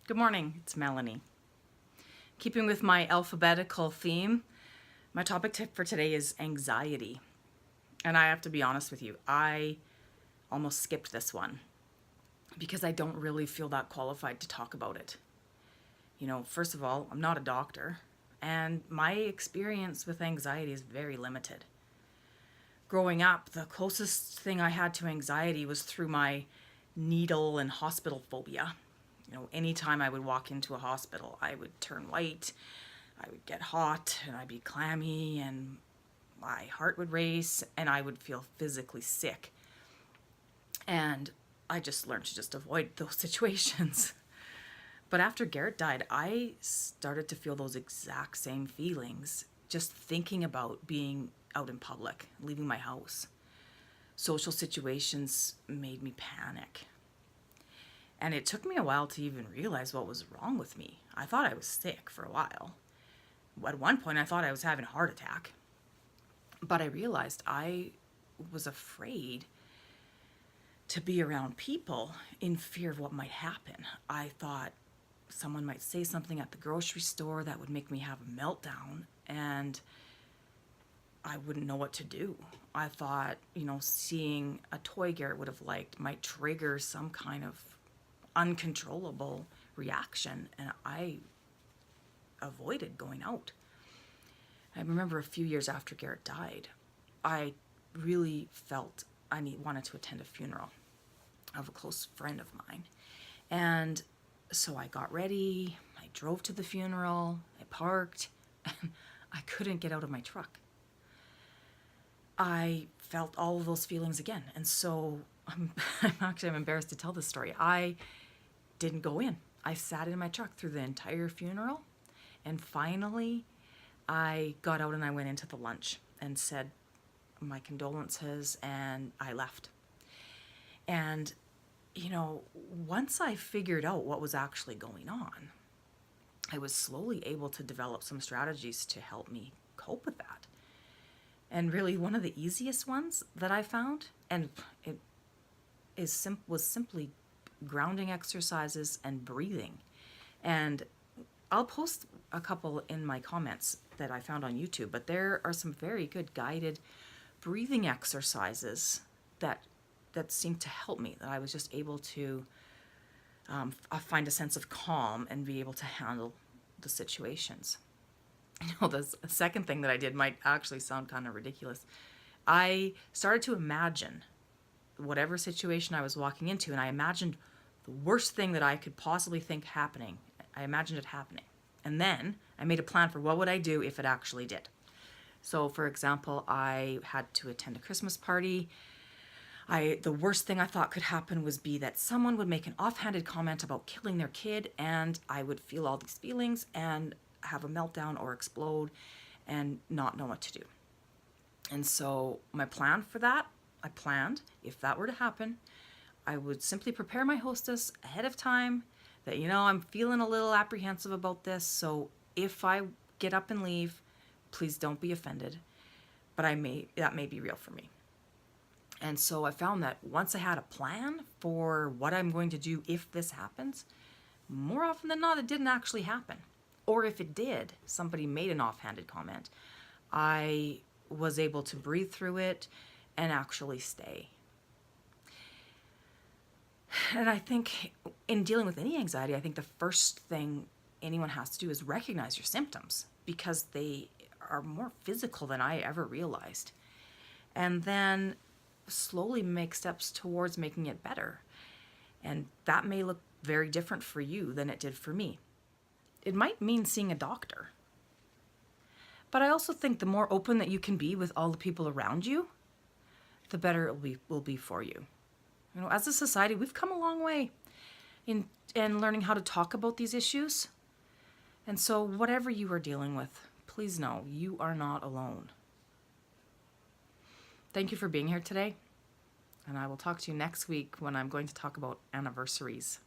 Good morning, it's Melanie. Keeping with my alphabetical theme, my topic for today is anxiety. And I have to be honest with you, I almost skipped this one because I don't really feel that qualified to talk about it. First of all, I'm not a doctor, and my experience with anxiety is very limited. Growing up, the closest thing I had to anxiety was through my needle and hospital phobia. Anytime I would walk into a hospital, I would turn white, I would get hot, and I'd be clammy, and my heart would race, and I would feel physically sick. And I just learned to just avoid those situations. But after Garrett died, I started to feel those exact same feelings just thinking about being out in public, leaving my house. Social situations made me panic. And it took me a while to even realize what was wrong with me. I thought I was sick for a while. At one point, I thought I was having a heart attack. But I realized I was afraid to be around people in fear of what might happen. I thought someone might say something at the grocery store that would make me have a meltdown, and I wouldn't know what to do. I thought, seeing a toy Garrett would have liked might trigger some kind of uncontrollable reaction, and I avoided going out. I remember a few years after Garrett died, I really felt I wanted to attend a funeral of a close friend of mine. And so I got ready, I drove to the funeral, I parked, and I couldn't get out of my truck. I felt all of those feelings again. And so I'm embarrassed to tell this story. I didn't go in. I sat in my truck through the entire funeral, and finally I got out and I went into the lunch and said my condolences, and I left. And once I figured out what was actually going on, I was slowly able to develop some strategies to help me cope with that. And really one of the easiest ones that I found, and it was simply grounding exercises and breathing. And I'll post a couple in my comments that I found on YouTube, but there are some very good guided breathing exercises that seemed to help me, that I was just able to find a sense of calm and be able to handle the situations. The second thing that I did might actually sound kind of ridiculous. I started to imagine whatever situation I was walking into, and I imagined the worst thing that I could possibly think happening. I imagined it happening. And then I made a plan for what would I do if it actually did. So, for example, I had to attend a Christmas party. The worst thing I thought could happen was be that someone would make an offhanded comment about killing their kid, and I would feel all these feelings and have a meltdown or explode and not know what to do. And so my plan for that, I planned, if that were to happen, I would simply prepare my hostess ahead of time that, I'm feeling a little apprehensive about this, so if I get up and leave, please don't be offended, but that may be real for me. And so I found that once I had a plan for what I'm going to do if this happens, more often than not, it didn't actually happen. Or if it did, somebody made an offhanded comment, I was able to breathe through it and actually stay. And I think in dealing with any anxiety, I think the first thing anyone has to do is recognize your symptoms, because they are more physical than I ever realized. And then slowly make steps towards making it better. And that may look very different for you than it did for me. It might mean seeing a doctor. But I also think the more open that you can be with all the people around you, the better it will be for you. As a society, we've come a long way in learning how to talk about these issues. And so whatever you are dealing with, please know you are not alone. Thank you for being here today. And I will talk to you next week when I'm going to talk about anniversaries.